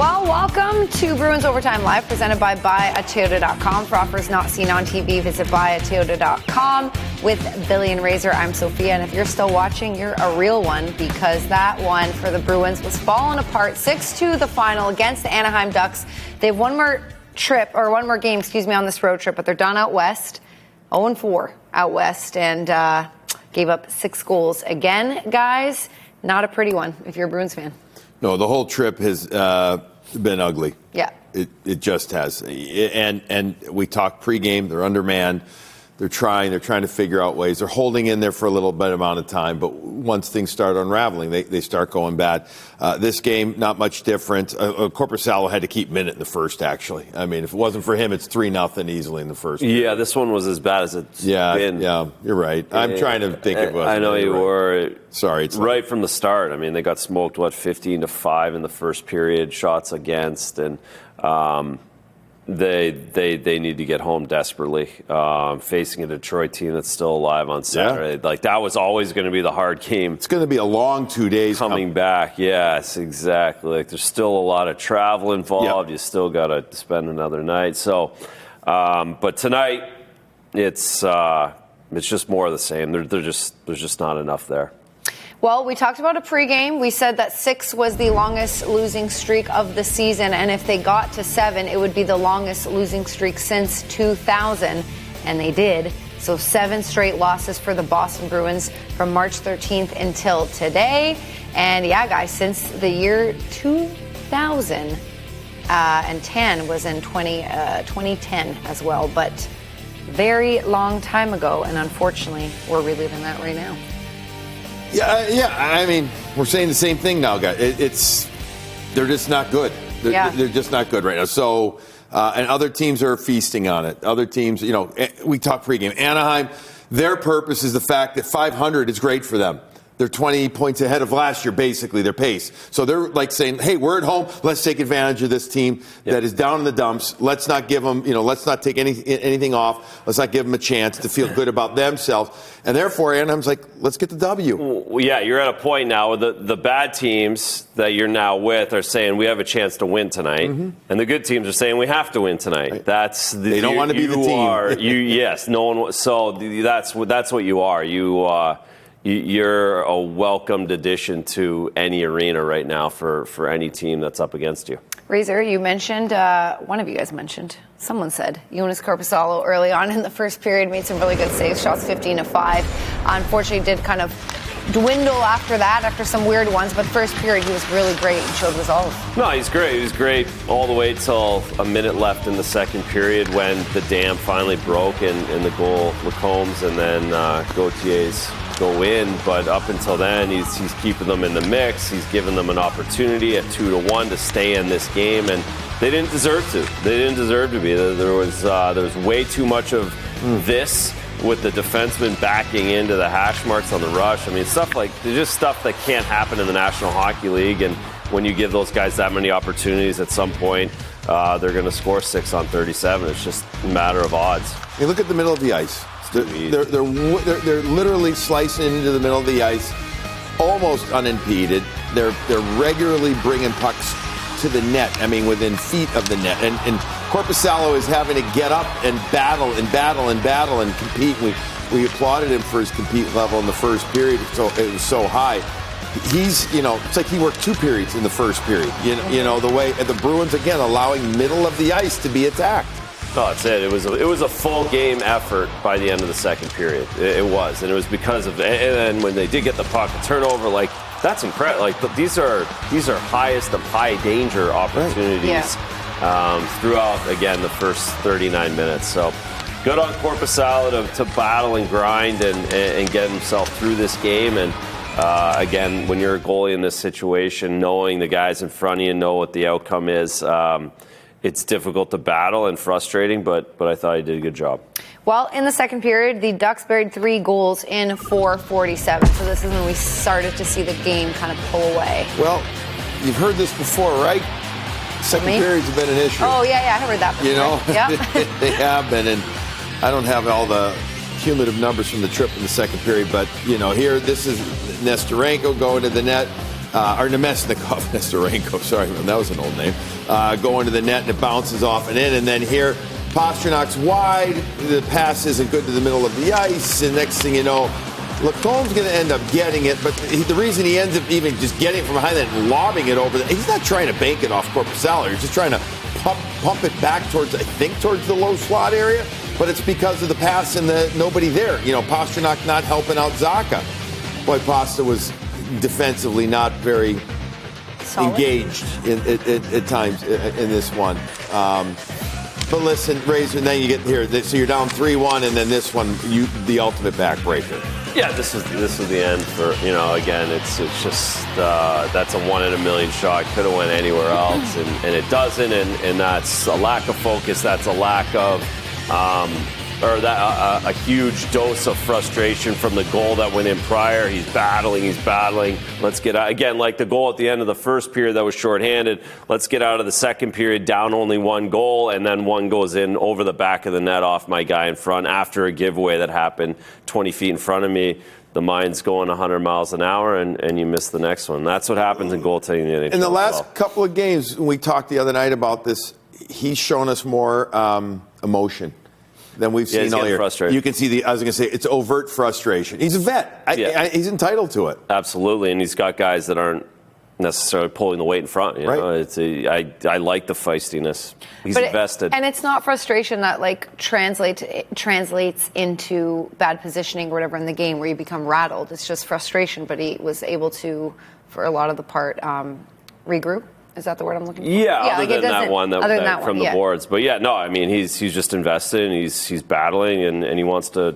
Well, welcome to Bruins Overtime Live, presented by buyatoyota.com. For offers not seen on TV, visit buyatoyota.com. With Billy and Razor, I'm Sophia, and if you're still watching, you're a real one, because that one for the Bruins was falling apart. 6-2 the final against the Anaheim Ducks. They have one more game, on this road trip, but they're done out west. 0-4 out west, and gave up 6 goals. Again, guys, not a pretty one if you're a Bruins fan. No, the whole trip has been ugly. Yeah. It just has. And we talked pregame, they're undermanned. They're trying to figure out ways. They're holding in there for a little bit amount of time, but once things start unraveling, they start going bad. This game, not much different. Korpisalo had to keep minute in the first, actually. I mean, if it wasn't for him, it's 3-0 easily in the first. Yeah, this one was as bad as it's been. Yeah, you're right. I'm trying to think of what. I know you were. Sorry. It's right from the start. I mean, they got smoked, 15-5 in the first period, shots against, and They need to get home desperately. Facing a Detroit team that's still alive on Saturday, that was always going to be the hard game. It's going to be a long 2 days coming back. Yes, exactly. There's still a lot of travel involved. Yep. You still got to spend another night. So, but tonight it's just more of the same. There's just not enough there. Well, we talked about a pregame. We said that 6 was the longest losing streak of the season, and if they got to 7, it would be the longest losing streak since 2000, and they did. So 7 straight losses for the Boston Bruins from March 13th until today. And yeah, guys, since the year 2010 was in 2010 as well, but very long time ago, and unfortunately, we're reliving that right now. Yeah. I mean, we're saying the same thing now, guys. They're just not good. They're just not good right now. So, and other teams are feasting on it. Other teams, we talked pregame. Anaheim, their purpose is the fact that 500 is great for them. They're 20 points ahead of last year, basically, their pace. So they're like saying, hey, we're at home. Let's take advantage of this team that is down in the dumps. Let's not give them, let's not take anything off. Let's not give them a chance to feel good about themselves. And therefore, Anaheim's like, let's get the W. Well, yeah, you're at a point now where the bad teams that you're now with are saying we have a chance to win tonight. Mm-hmm. And the good teams are saying we have to win tonight. Right. They don't want to be the team. Yes, no one. So that's what you are. You're a welcomed addition to any arena right now for any team that's up against you. Razor, you mentioned, one of you guys mentioned, someone said, Joonas Korpisalo early on in the first period made some really good saves, shots 15-5. Unfortunately, did kind of dwindle after that, after some weird ones, but first period he was really great and showed resolve. No, he's great. He was great all the way till a minute left in the second period when the dam finally broke and the goal, LaCombe's, and then Gauthier's go in, but up until then, he's keeping them in the mix. He's given them an opportunity at 2-1 to stay in this game, and they didn't deserve to. They didn't deserve to be. There was way too much of this with the defenseman backing into the hash marks on the rush. I mean, stuff that can't happen in the National Hockey League, and when you give those guys that many opportunities, at some point, they're going to score 6 on 37. It's just a matter of odds. Hey, look at the middle of the ice. They're literally slicing into the middle of the ice, almost unimpeded. They're regularly bringing pucks to the net. I mean, within feet of the net. And Korpisalo is having to get up and battle and compete. We applauded him for his compete level in the first period. So it was so high. He's, it's like he worked 2 periods in the first period. The way the Bruins again allowing middle of the ice to be attacked. No, that's it. It was a full game effort by the end of the second period. It was, and it was because of. And then when they did get the puck, a turnover, that's incredible. These are highest of high danger opportunities throughout again the first 39 minutes. So good on Korpisalo to battle and grind and get himself through this game. And again, when you're a goalie in this situation, knowing the guys in front of you know what the outcome is. It's difficult to battle and frustrating, but I thought he did a good job. Well, in the second period, the Ducks buried 3 goals in 4:47. So this is when we started to see the game kind of pull away. Well, you've heard this before, right? Second periods have been an issue. Oh, yeah, I heard that before. They have been, and I don't have all the cumulative numbers from the trip in the second period, but, here, this is Nesterenko going to the net. or Nesterenko, sorry, that was an old name, going to the net, and it bounces off and in, and then here, Pastrnak's wide, the pass isn't good to the middle of the ice, and next thing you know, LaCombe's going to end up getting it, but the reason he ends up even just getting it from behind that and lobbing it over, he's not trying to bank it off Korpisalo, he's just trying to pump it back towards the low slot area, but it's because of the pass and the nobody there. Pastrnak not helping out Zacha. Boy, Pasta was defensively not very solid. Engaged at times in this one. But listen, Razor, and then you get here, so you're down 3-1, and then this one, the ultimate backbreaker. Yeah, this is the end for, again, it's just, that's a 1 in a million shot. Could have went anywhere else, and it doesn't, and that's a lack of focus. That's a lack of, a huge dose of frustration from the goal that went in prior. He's battling. Let's get out. Again, like the goal at the end of the first period that was shorthanded. Let's get out of the second period down only 1 goal, and then one goes in over the back of the net off my guy in front after a giveaway that happened 20 feet in front of me. The mind's going 100 miles an hour, and you miss the next one. That's what happens in goaltending. In the last couple of games, we talked the other night about this, he's shown us more emotion than we've seen all year. Frustrated. You can see it's overt frustration. He's a vet. He's entitled to it. Absolutely, and he's got guys that aren't necessarily pulling the weight in front. Right. I like the feistiness. He's invested. And it's not frustration that translates into bad positioning or whatever in the game where you become rattled. It's just frustration, but he was able to, for a lot of the part, regroup. Is that the word I'm looking for? Yeah, other than that one from the boards. But he's just invested, and he's battling, and he wants to,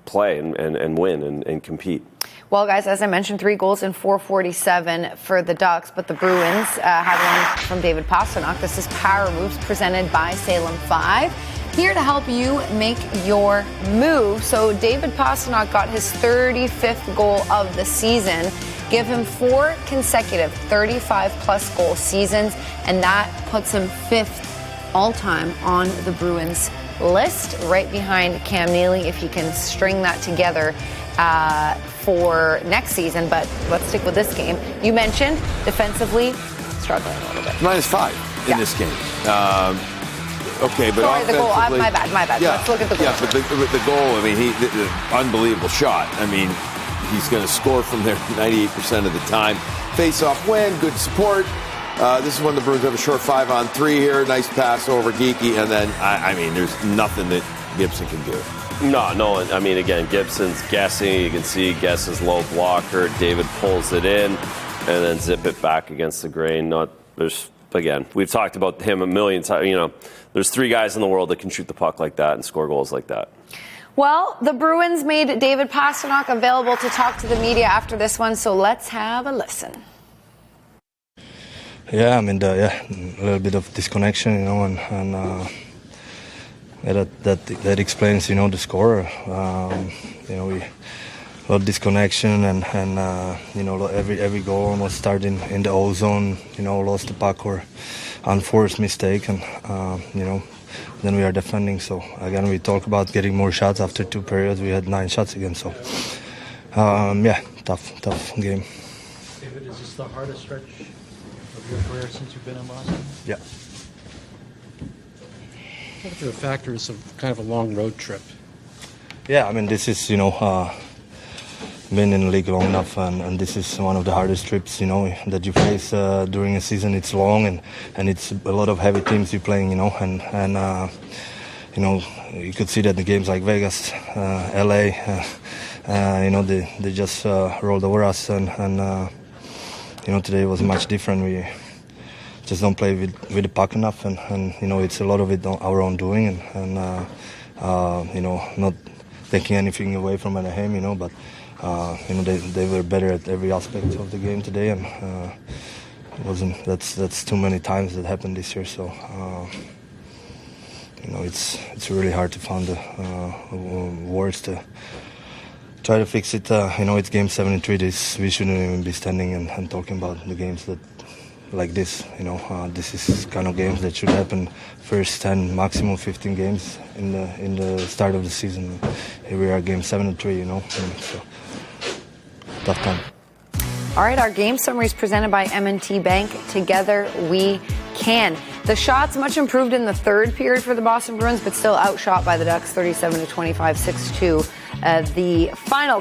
play and win and compete. Well, guys, as I mentioned, 3 goals in 4:47 for the Ducks, but the Bruins had one from David Pastrnak. This is Power Moves presented by Salem 5. Here to help you make your move. So David Pastrnak got his 35th goal of the season. Give him 4 consecutive 35-plus goal seasons, and that puts him 5th all-time on the Bruins list, right behind Cam Neely, if he can string that together for next season. But let's stick with this game. You mentioned defensively struggling a little bit. -5 in this game. Okay, but sorry, the goal. My bad. Yeah, let's look at the goal. Yeah, but the goal, the unbelievable shot. He's going to score from there 98% of the time. Face-off win, good support. This is when the Bruins have a short 5-on-3 here. Nice pass over Geekie, and then, there's nothing that Gibson can do. No. Again, Gibson's guessing. You can see Guess's low blocker. David pulls it in, and then zip it back against the grain. We've talked about him a million times. There's 3 guys in the world that can shoot the puck like that and score goals like that. Well, the Bruins made David Pastrnak available to talk to the media after this one, so let's have a listen. Yeah, a little bit of disconnection, and that explains, the score. We lot of disconnection, and every goal almost started in the O zone. Lost the puck or unforced mistake, and then we are defending. So again, we talk about getting more shots after 2 periods. We had 9 shots again. So tough game. David, is this the hardest stretch of your career since you've been in Boston? Yeah. What are the factors of kind of a long road trip? Yeah, this is been in the league long enough, and this is one of the hardest trips that you face during a season. It's long, and it's a lot of heavy teams you're playing, and you could see that in games like Vegas, LA, they just rolled over us, and today was much different. We just don't play with the puck enough, and it's a lot of it our own doing, and not taking anything away from Anaheim, but they were better at every aspect of the game today, and it wasn't. That's too many times that happened this year. So it's really hard to find the words to try to fix it. It's game 73. We shouldn't even be standing and talking about the games that like this. This is kind of games that should happen first 10, maximum 15 games in the start of the season. Here we are, game 73. So tough time. All right, our game summary is presented by M&T Bank. Together we can. The shots much improved in the third period for the Boston Bruins, but still outshot by the Ducks 37-25, 6-2. The final